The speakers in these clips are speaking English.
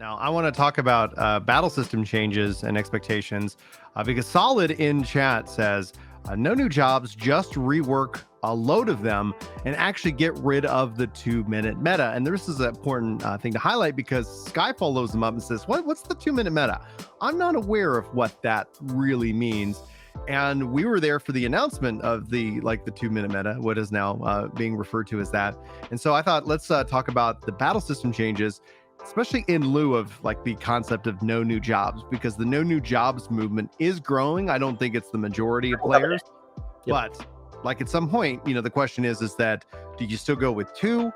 Now, I want to talk about battle system changes and expectations because Solid in chat says, no new jobs, just rework a load of them and actually get rid of the 2-minute meta. And this is an important thing to highlight because Sky follows them up and says, what's the 2-minute meta? I'm not aware of what that really means. And we were there for the announcement of the 2-minute meta, what is now being referred to as that. And so I thought, let's talk about the battle system changes, especially in lieu of like the concept of no new jobs, because the no new jobs movement is growing. I don't think it's the majority of players, but like at some point, the question is that, do you still go with 2?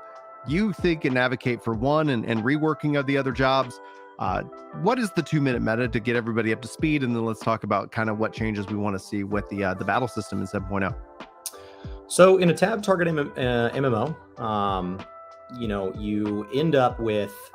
You think and advocate for 1 and reworking of the other jobs. What is the 2-minute meta to get everybody up to speed? And then let's talk about kind of what changes we want to see with the battle system in 7.0. So in a tab target MMO, you end up with,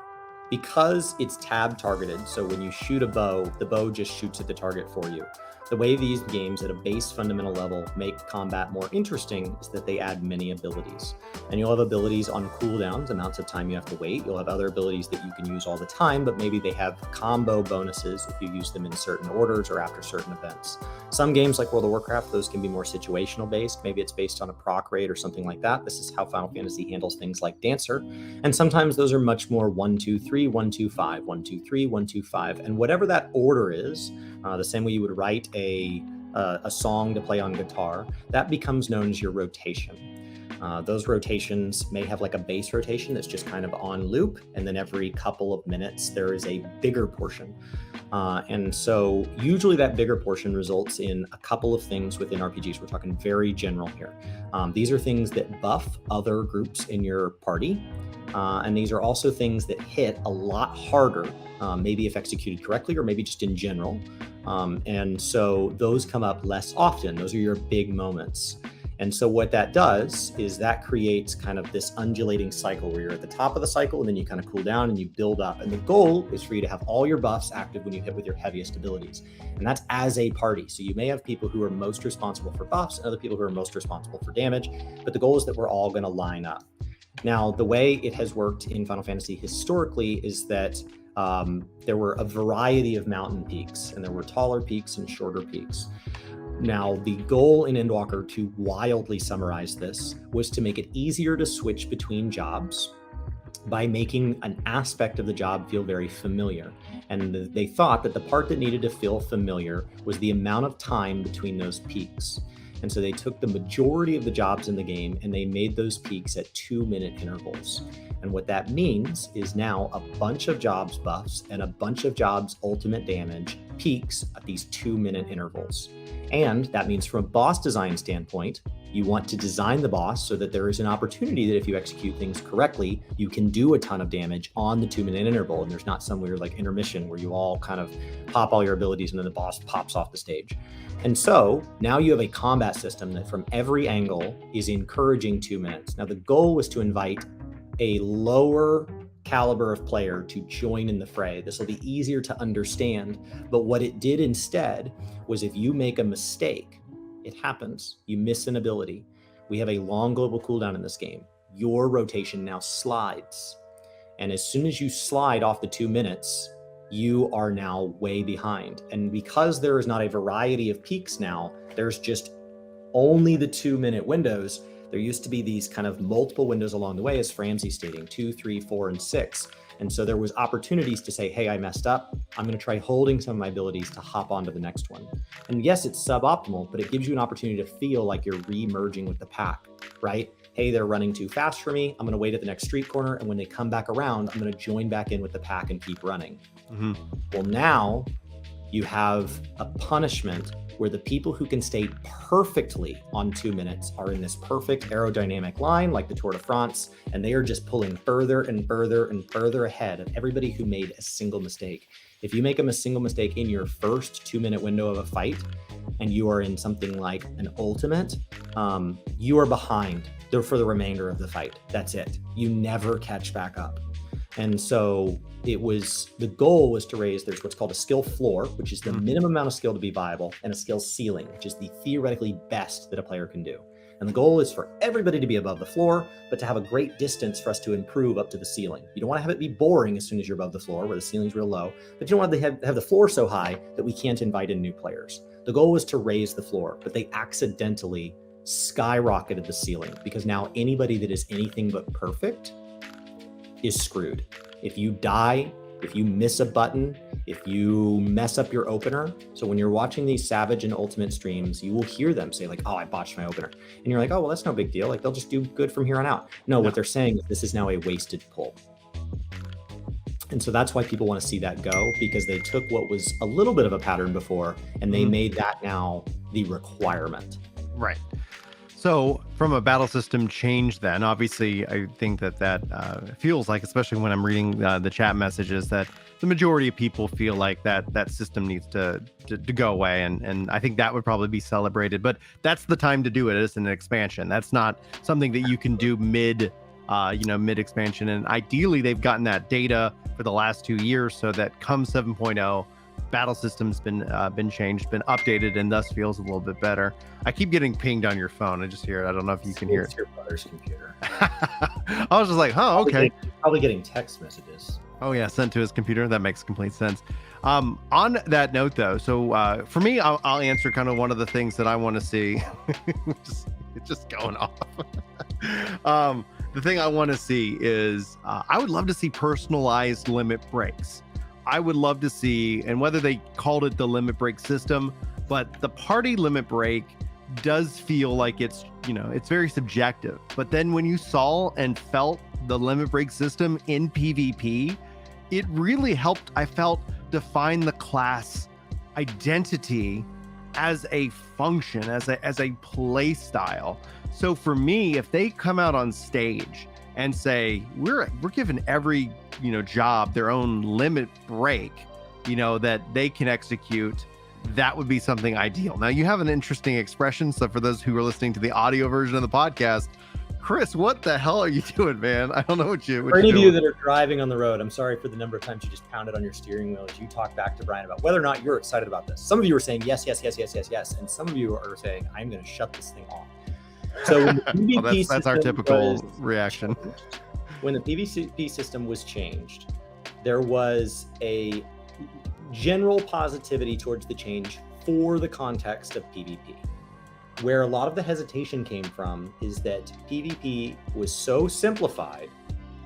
because it's tab targeted, so when you shoot a bow, the bow just shoots at the target for you. The way these games at a base fundamental level make combat more interesting is that they add many abilities. And you'll have abilities on cooldowns, amounts of time you have to wait. You'll have other abilities that you can use all the time, but maybe they have combo bonuses if you use them in certain orders or after certain events. Some games like World of Warcraft, those can be more situational based. Maybe it's based on a proc rate or something like that. This is how Final Fantasy handles things like Dancer. And sometimes those are much more 1, 2, 3, 1, 2, 5, 1, 2, 3, 1, 2, 5. And whatever that order is, the same way you would write a song to play on guitar, that becomes known as your rotation. Those rotations may have like a base rotation that's just kind of on loop, and then every couple of minutes there is a bigger portion. And so usually that bigger portion results in a couple of things within RPGs. We're talking very general here. These are things that buff other groups in your party. And these are also things that hit a lot harder, maybe if executed correctly or maybe just in general. And so those come up less often. Those are your big moments. And so what that does is that creates kind of this undulating cycle where you're at the top of the cycle and then you kind of cool down and you build up. And the goal is for you to have all your buffs active when you hit with your heaviest abilities. And that's as a party. So you may have people who are most responsible for buffs and other people who are most responsible for damage, but the goal is that we're all going to line up. Now, the way it has worked in Final Fantasy historically is that there were a variety of mountain peaks, and there were taller peaks and shorter peaks. Now, the goal in Endwalker, to wildly summarize this, was to make it easier to switch between jobs by making an aspect of the job feel very familiar. And they thought that the part that needed to feel familiar was the amount of time between those peaks. And so they took the majority of the jobs in the game and they made those peaks at 2-minute intervals. And what that means is now a bunch of jobs buffs and a bunch of jobs ultimate damage peaks at these 2-minute intervals. And that means from a boss design standpoint, you want to design the boss so that there is an opportunity that if you execute things correctly, you can do a ton of damage on the 2-minute interval. And there's not some weird like intermission where you all kind of pop all your abilities and then the boss pops off the stage. And so now you have a combat system that from every angle is encouraging 2 minutes. Now the goal was to invite a lower caliber of player to join in the fray. This will be easier to understand, but what it did instead was if you make a mistake, it happens, you miss an ability. We have a long global cooldown in this game. Your rotation now slides. And as soon as you slide off the 2 minutes, you are now way behind. And because there is not a variety of peaks now, there's just only the 2-minute windows. There used to be these kind of multiple windows along the way, as Framsey's stating, 2, 3, 4, and 6. And so there was opportunities to say, hey, I messed up. I'm going to try holding some of my abilities to hop on to the next one. And yes, it's suboptimal, but it gives you an opportunity to feel like you're re-merging with the pack, right? Hey, they're running too fast for me. I'm going to wait at the next street corner. And when they come back around, I'm going to join back in with the pack and keep running. Mm-hmm. Well, now you have a punishment where the people who can stay perfectly on 2 minutes are in this perfect aerodynamic line like the Tour de France, and they are just pulling further and further and further ahead of everybody who made a single mistake. If you make a single mistake in your first 2-minute window of a fight, and you are in something like an ultimate, you are behind for the remainder of the fight. That's it. You never catch back up. And so the goal was to raise, there's what's called a skill floor, which is the minimum amount of skill to be viable, and a skill ceiling, which is the theoretically best that a player can do. And the goal is for everybody to be above the floor, but to have a great distance for us to improve up to the ceiling. You don't want to have it be boring as soon as you're above the floor where the ceiling's real low, but you don't want to have the floor so high that we can't invite in new players. The goal was to raise the floor, but they accidentally skyrocketed the ceiling because now anybody that is anything but perfect is screwed. If you die, if you miss a button, if you mess up your opener. So when you're watching these Savage and Ultimate streams, you will hear them say like, oh, I botched my opener. And you're like, oh, well, that's no big deal. Like they'll just do good from here on out. No, what they're saying is this is now a wasted pull. And so that's why people want to see that go, because they took what was a little bit of a pattern before and they made that now the requirement. Right. So from a battle system change, then obviously I think that feels like, especially when I'm reading the chat messages, that the majority of people feel like that system needs to go away, and I think that would probably be celebrated. But that's the time to do it as an expansion. That's not something that you can do mid expansion. And ideally, they've gotten that data for the last 2 years, so that come 7.0. battle system's been changed, been updated, and thus feels a little bit better. I keep getting pinged on your phone. I just hear it. I don't know if you can hear it. It's your brother's computer. I was just like, oh, okay. Probably getting text messages. Oh yeah, sent to his computer. That makes complete sense. On that note, though, so for me, I'll answer kind of one of the things that I want to see. It's just going off. The thing I want to see is I would love to see personalized limit breaks. I would love to see, and whether they called it the limit break system, but the party limit break does feel like it's very subjective. But then when you saw and felt the limit break system in PvP, it really helped, I felt, define the class identity as a function, as a play style. So for me, if they come out on stage and say, we're giving every job their own limit break, that they can execute, that would be something ideal. Now you have an interesting expression. So for those who are listening to the audio version of the podcast, Chris, what the hell are you doing, man? I don't know what for any of you that are driving on the road, I'm sorry for the number of times you just pounded on your steering wheel as you talk back to Brian about whether or not you're excited about this. Some of you are saying yes, yes, yes, yes, yes, yes, and some of you are saying I'm going to shut this thing off. So when the PvP that's our typical reaction. When the PvP system was changed, there was a general positivity towards the change for the context of PvP. Where a lot of the hesitation came from is that PvP was so simplified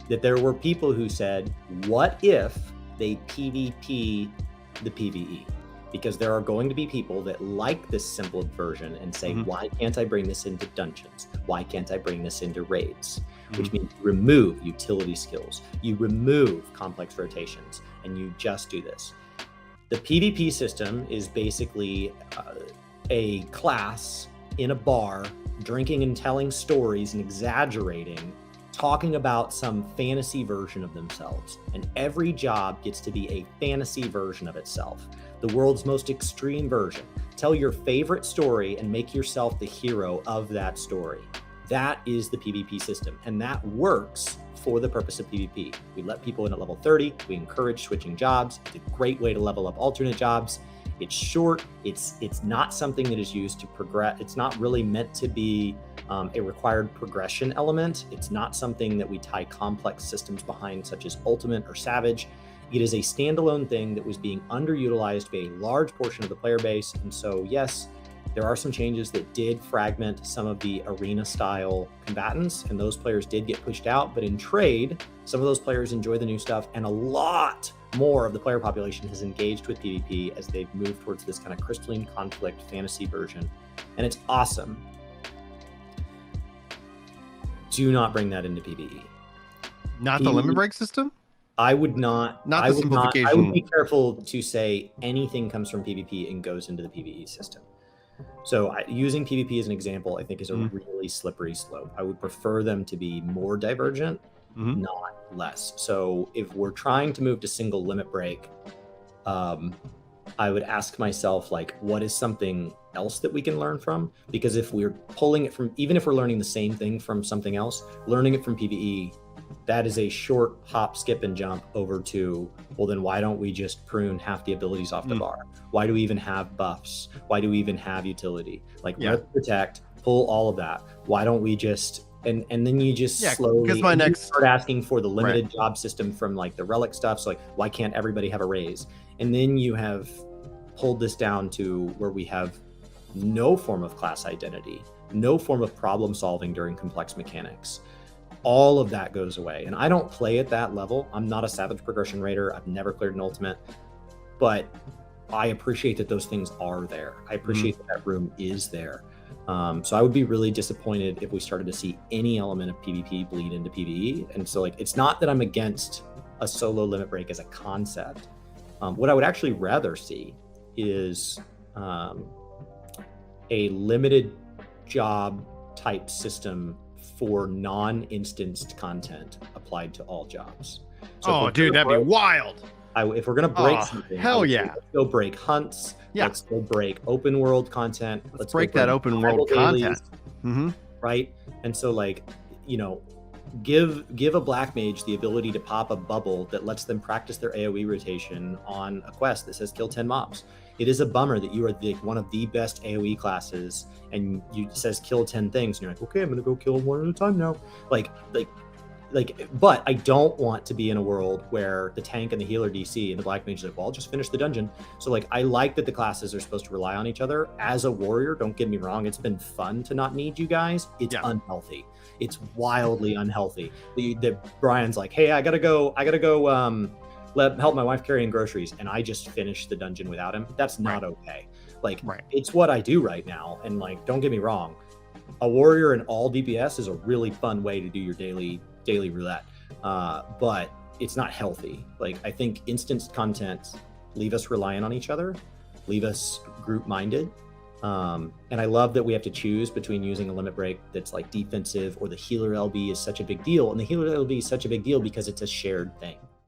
that there were people who said, what if they PvP the PvE? Because there are going to be people that like this simple version and say, why can't I bring this into dungeons? Why can't I bring this into raids? Which means you remove utility skills, you remove complex rotations, and you just do this. The PvP system is basically a class in a bar, drinking and telling stories and exaggerating, talking about some fantasy version of themselves. And every job gets to be a fantasy version of itself, the world's most extreme version. Tell your favorite story and make yourself the hero of that story. That is the PvP system, and that works for the purpose of PvP. We let people in at level 30, we encourage switching jobs. It's a great way to level up alternate jobs. It's short, it's not something that is used to progress. It's not really meant to be a required progression element. It's not something that we tie complex systems behind, such as Ultimate or Savage. It is a standalone thing that was being underutilized by a large portion of the player base. And so, yes, there are some changes that did fragment some of the arena style combatants, and those players did get pushed out. But in trade, some of those players enjoy the new stuff, and a lot more of the player population has engaged with PvP as they've moved towards this kind of crystalline conflict fantasy version. And it's awesome. Do not bring that into PvE. Not the limit break system? I would not. Not the simplification. I would be careful to say anything comes from PvP and goes into the PvE system. So using PvP as an example, I think is a really slippery slope. I would prefer them to be more divergent, not less. So if we're trying to move to single limit break, I would ask myself, like, what is something else that we can learn from? Because if we're pulling it from, even if we're learning the same thing from something else, learning it from PvE, that is a short hop, skip, and jump over to, well, then why don't we just prune half the abilities off the bar? Why do we even have buffs? Why do we even have utility? Like, let's protect, pull all of that. Why don't we just and then you just slowly start asking for the limited job system from like the relic stuff. So like, why can't everybody have a raise? And then you have pulled this down to where we have no form of class identity, no form of problem solving during complex mechanics. All of that goes away. And I don't play at that level. I'm not a Savage Progression Raider. I've never cleared an Ultimate, but I appreciate that those things are there. I appreciate that room is there. So I would be really disappointed if we started to see any element of PvP bleed into PvE. And so like, it's not that I'm against a solo limit break as a concept. What I would actually rather see is a limited job type system for non-instanced content applied to all jobs. So dude, that'd be wild. If we're gonna break something, hell yeah, let's go break hunts. Yeah, let's go break open world content. Let's break that open world content. Right, and so like, you know, give a black mage the ability to pop a bubble that lets them practice their AoE rotation on a quest that says kill 10 mobs. It is a bummer that you are one of the best AoE classes and it says kill 10 things and you're like, okay, I'm gonna go kill one at a time now. But I don't want to be in a world where the tank and the healer DC and the black mage is like, well, I'll just finish the dungeon. So like, I like that the classes are supposed to rely on each other. As a warrior, don't get me wrong, it's been fun to not need you guys. It's unhealthy. It's wildly unhealthy. Brian's like, hey, I gotta go help my wife carrying groceries, and I just finished the dungeon without him. That's not okay. Like, it's what I do right now. And like, don't get me wrong, a warrior in all DPS is a really fun way to do your daily roulette, but it's not healthy. Like, I think instance content leave us reliant on each other, leave us group minded. And I love that we have to choose between using a limit break that's like defensive or the healer LB is such a big deal. And the healer LB is such a big deal because it's a shared thing.